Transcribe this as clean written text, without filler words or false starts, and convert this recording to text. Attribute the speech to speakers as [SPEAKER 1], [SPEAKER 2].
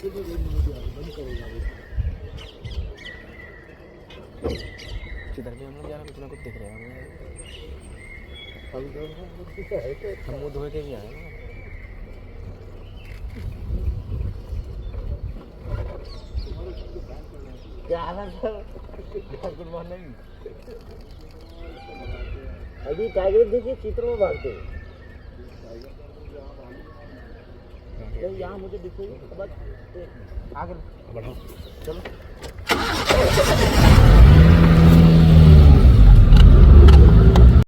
[SPEAKER 1] किधर भी हम लोग जा रहे कुछ ना कुछ दिख रहे हैं हमें। हम मुँह धोए के भी आए ना। क्या हाल है सर? Good morning. अभी टाइगर देखिए चित्र में भागते हैं। यहाँ मुझे दिखेगी बस आगे बढ़ाओ चलो।